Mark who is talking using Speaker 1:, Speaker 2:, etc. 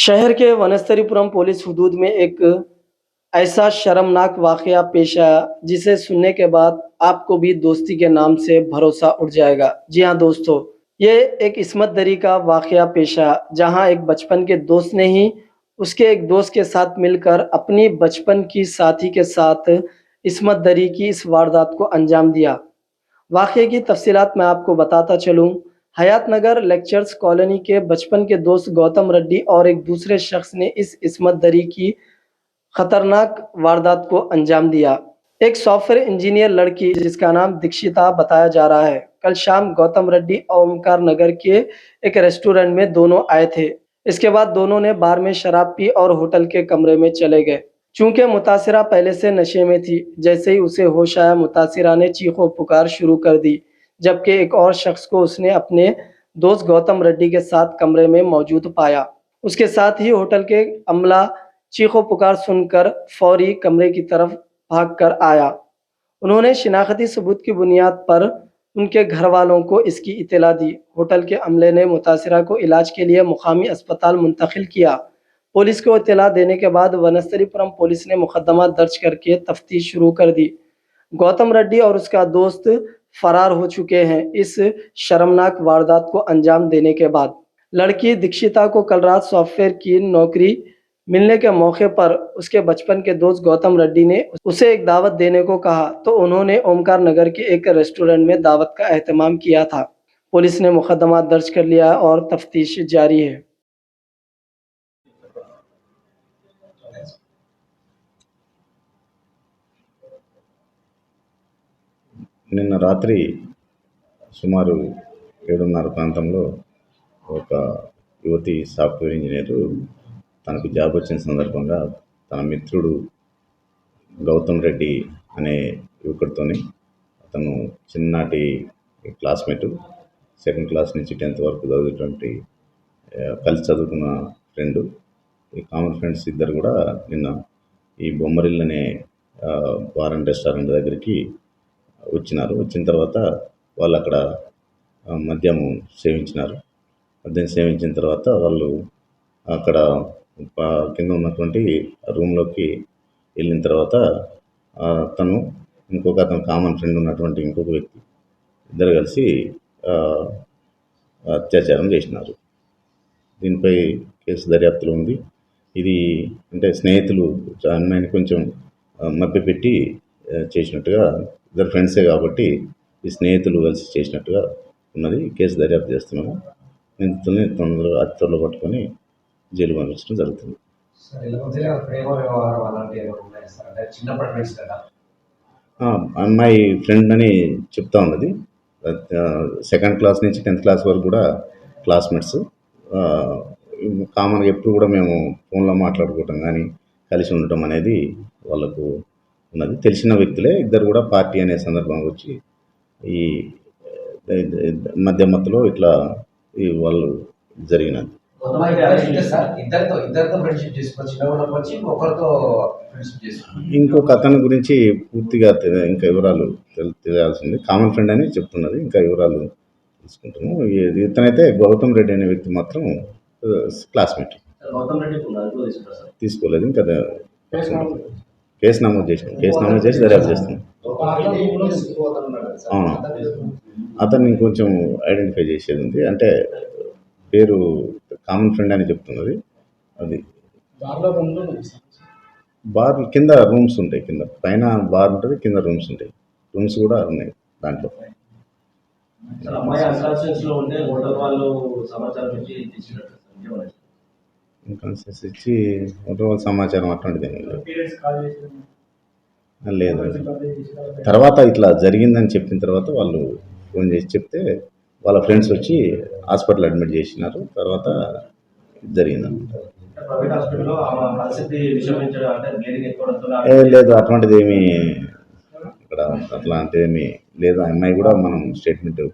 Speaker 1: शहर के वनस्थलीपुरम पुलिस हुदूद में एक ऐसा शर्मनाक वाक़या पेश आया, जिसे सुनने के बाद आपको भी दोस्ती के नाम से भरोसा उठ जाएगा। जी हाँ दोस्तों, ये एक इस्मत दरी का वाक़या पेश आया, जहाँ एक बचपन के दोस्त ने ही उसके एक दोस्त के साथ मिलकर अपनी बचपन की साथी के साथ इस्मत दरी की इस वारदात को अंजाम दिया। वाक़ये की तफ़सीलात मैं आपको बताता चलूँ। हयात नगर लेक्चर्स कॉलोनी के बचपन के दोस्त गौतम रेड्डी और एक दूसरे शख्स ने इस इस्मत दरी की खतरनाक वारदात को अंजाम दिया। एक सॉफ्टवेयर इंजीनियर लड़की जिसका नाम दीक्षिता बताया जा रहा है, कल शाम गौतम रेड्डी ओमकार नगर के एक रेस्टोरेंट में दोनों आए थे। इसके बाद दोनों ने बार में शराब पी और होटल के कमरे में चले गए। चूंकि मुतासिरा पहले से नशे में थी, जैसे ही उसे होश आया मुतासिरा ने चीखो पुकार शुरू कर दी, जबकि एक और शख्स को उसने अपने दोस्त गौतम रेड्डी के साथ कमरे में मौजूद पाया। उसके साथ ही होटल के अमला चीखो पुकार सुनकर फौरी कमरे की तरफ भागकर आया। उन्होंने शिनाख्ती सबूत की बुनियाद पर उनके घर वालों को इसकी इत्तला दी। होटल के अमले ने मुतासिरा को इलाज के लिए मुकामी अस्पताल मुंतकिल किया। पुलिस को इत्तला देने के बाद वनस्थलीपुरम पुलिस ने मुकदमा दर्ज करके तफ्तीश शुरू कर दी। गौतम रेड्डी और उसका दोस्त फरार हो चुके हैं इस शर्मनाक वारदात को अंजाम देने के बाद। लड़की दीक्षिता को कल रात सॉफ्टवेयर की नौकरी मिलने के मौके पर उसके बचपन के दोस्त गौतम रेड्डी ने उसे एक दावत देने को कहा, तो उन्होंने ओमकार नगर के एक रेस्टोरेंट में दावत का एहतमाम किया था। पुलिस ने मुकदमा दर्ज कर लिया और तफ्तीश जारी है।
Speaker 2: నిన్న రాత్రి సుమారు 7:30 ప్రాంతంలో ఒక యువతి సాఫ్ట్వేర్ ఇంజనీరు తనకు జాబ్ వచ్చిన సందర్భంగా తన మిత్రుడు గౌతమ్ రెడ్డి అనే యువకుడితోని, అతను చిన్ననాటి క్లాస్మేటు, సెకండ్ క్లాస్ నుంచి 10th వరకు చదివేటువంటి కలిసి చదువుకున్న ఫ్రెండు. ఈ కామన్ ఫ్రెండ్స్ ఇద్దరు కూడా నిన్న ఈ బొమ్మరిల్లు అనే బార్ అండ్ రెస్టారెంట్ దగ్గరికి వచ్చినారు. వచ్చిన తర్వాత వాళ్ళు అక్కడ మద్యం సేవించినారు. మద్యం సేవించిన తర్వాత వాళ్ళు అక్కడ కింద ఉన్నటువంటి రూమ్లోకి వెళ్ళిన తర్వాత తను ఇంకొక అతను కామన్ ఫ్రెండ్ ఉన్నటువంటి ఇంకొక వ్యక్తి ఇద్దరు కలిసి అత్యాచారం చేసినారు. దీనిపై కేసు దర్యాప్తులో ఉంది. ఇది అంటే స్నేహితులు అమ్మాయిని కొంచెం మభ్యపెట్టి చేసినట్టుగా, ఇద్దరు ఫ్రెండ్సే కాబట్టి ఈ స్నేహితులు కలిసి చేసినట్టుగా ఉన్నది. కేసు దర్యాప్తు చేస్తున్నాము. నిందితుల్ని అతి త్వరలో పట్టుకొని జైలు పంపించడం జరుగుతుంది. అమ్మాయి ఫ్రెండ్ అని చెప్తా ఉన్నది. సెకండ్ క్లాస్ నుంచి 10th క్లాస్ వరకు కూడా క్లాస్మేట్స్. కామన్గా ఎప్పుడు కూడా మేము ఫోన్లో మాట్లాడుకోవటం కానీ కలిసి ఉండటం అనేది వాళ్ళకు ఉన్నది. తెలిసిన వ్యక్తులే ఇద్దరు కూడా పార్టీ అనే సందర్భంగా వచ్చి ఈ మధ్యమత్తులో ఇట్లా వాళ్ళు జరిగినది. ఇంకొక అతని గురించి పూర్తిగా ఇంకా వివరాలు తెలియాల్సింది. కామన్ ఫ్రెండ్ అని చెప్తున్నది. ఇంకా వివరాలు తీసుకుంటున్నాము. ఇతనైతే గౌతమ్ రెడ్డి అనే వ్యక్తి మాత్రం క్లాస్మేట్. తీసుకోలేదు. ఇంకా కేసు నమోదు చేసి దర్యాప్తు చేస్తున్నాం. అవును, అతన్ని కొంచెం ఐడెంటిఫై చేసేది ఉంది. అంటే పేరు కామన్ ఫ్రెండ్ అని చెప్తున్నది. అది బార్ కింద రూమ్స్ ఉంటాయి. కింద పైన బార్ ఉంటుంది, కింద రూమ్స్ ఉంటాయి. రూమ్స్ కూడా ఉన్నాయి దాంట్లో. ఇన్కాన్షియస్ ఇచ్చి హోటల్ వాళ్ళ సమాచారం అట్లాంటిది లేదు. తర్వాత ఇట్లా జరిగిందని చెప్పిన తర్వాత వాళ్ళు ఫోన్ చేసి చెప్తే వాళ్ళ ఫ్రెండ్స్ వచ్చి హాస్పిటల్ అడ్మిట్ చేసినారు. తర్వాత జరిగిందన్నమాట. లేదు, అటువంటిది ఏమీ ఇక్కడ అట్లాంటిది ఏమీ లేదు. అమ్మాయి కూడా మనం స్టేట్మెంట్